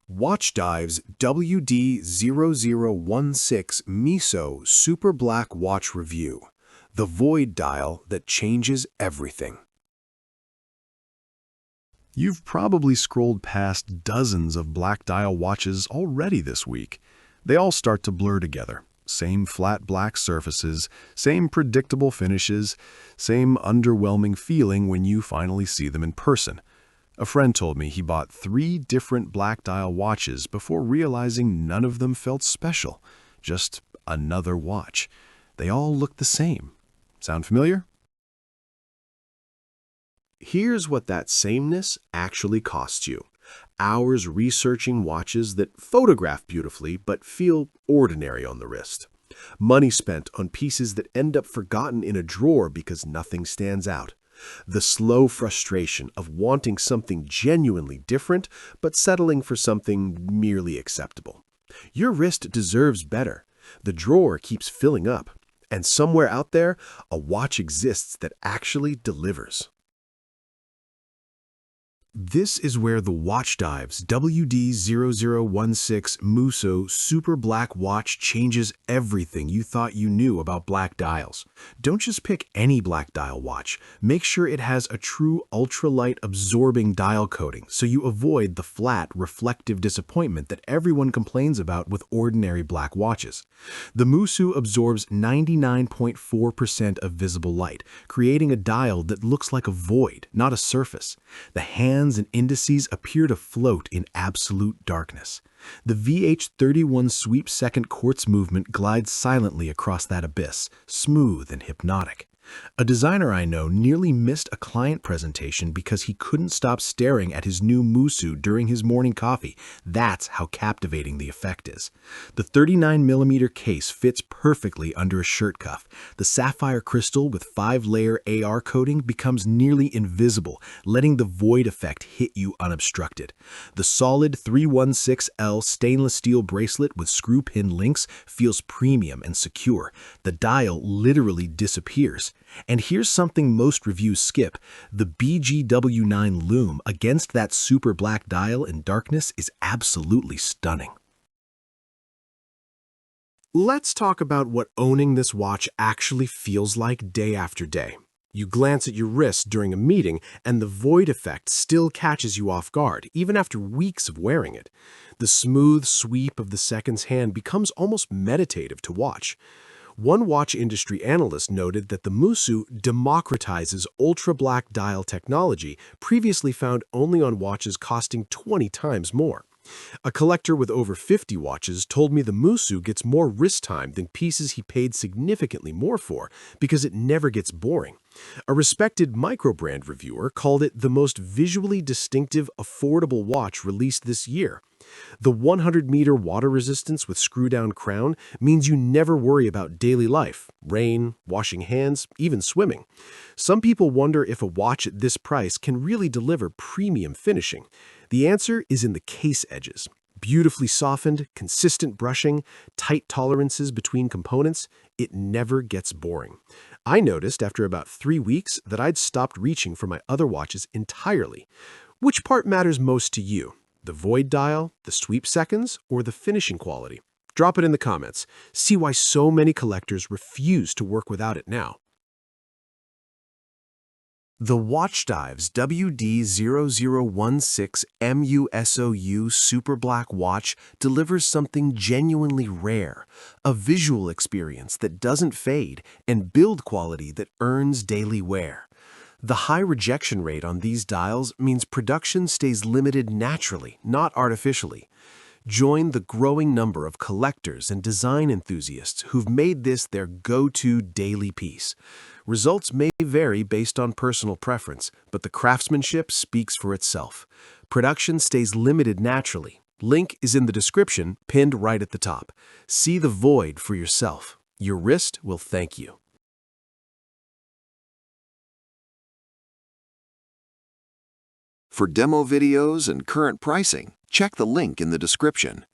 Watchdives WD0016 MUSOU Super Black Watch Review. The Void dial that changes everything. You've probably scrolled past dozens of black dial watches already this week. They all start to blur together. Same flat black surfaces, same predictable finishes, same underwhelming feeling when you finally see them in person. A friend told me he bought 3 different black dial watches before realizing none of them felt special. Just another watch. They all look the same. Sound familiar? Here's what that sameness actually costs you. Hours researching watches that photograph beautifully but feel ordinary on the wrist. Money spent on pieces that end up forgotten in a drawer because nothing stands out. The slow frustration of wanting something genuinely different but settling for something merely acceptable. Your wrist deserves better. The drawer keeps filling up. And somewhere out there, a watch exists that actually delivers. This is where the Watchdives WD0016 MUSOU Super Black Watch changes everything you thought you knew about black dials. Don't just pick any black dial watch. Make sure it has a true ultralight absorbing dial coating so you avoid the flat, reflective disappointment that everyone complains about with ordinary black watches. The MUSOU absorbs 99.4% of visible light, creating a dial that looks like a void, not a surface. The hands and indices appear to float in absolute darkness. The VH31 sweep-second quartz movement glides silently across that abyss, smooth and hypnotic. A designer I know nearly missed a client presentation because he couldn't stop staring at his new MUSOU during his morning coffee. That's how captivating the effect is. The 39mm case fits perfectly under a shirt cuff. The sapphire crystal with 5-layer AR coating becomes nearly invisible, letting the void effect hit you unobstructed. The solid 316L stainless steel bracelet with screw pin links feels premium and secure. The dial literally disappears. And here's something most reviews skip. The BGW9 lume against that super black dial in darkness is absolutely stunning. Let's talk about what owning this watch actually feels like day after day. You glance at your wrist during a meeting, and the void effect still catches you off guard, even after weeks of wearing it. The smooth sweep of the seconds hand becomes almost meditative to watch. One watch industry analyst noted that the MUSOU democratizes ultra-black dial technology previously found only on watches costing 20 times more. A collector with over 50 watches told me the MUSOU gets more wrist time than pieces he paid significantly more for because it never gets boring. A respected micro-brand reviewer called it the most visually distinctive, affordable watch released this year. The 100-meter water resistance with screw-down crown means you never worry about daily life, rain, washing hands, even swimming. Some people wonder if a watch at this price can really deliver premium finishing. The answer is in the case edges. Beautifully softened, consistent brushing, tight tolerances between components, it never gets boring. I noticed after about 3 weeks that I'd stopped reaching for my other watches entirely. Which part matters most to you? The void dial, the sweep seconds, or the finishing quality? Drop it in the comments. See why so many collectors refuse to work without it now. The Watchdives WD0016 MUSOU Super Black Watch delivers something genuinely rare, a visual experience that doesn't fade and build quality that earns daily wear. The high rejection rate on these dials means production stays limited naturally, not artificially. Join the growing number of collectors and design enthusiasts who've made this their go-to daily piece. Results may vary based on personal preference, but the craftsmanship speaks for itself. Production stays limited naturally. Link is in the description, pinned right at the top. See the void for yourself. Your wrist will thank you. For demo videos and current pricing, check the link in the description.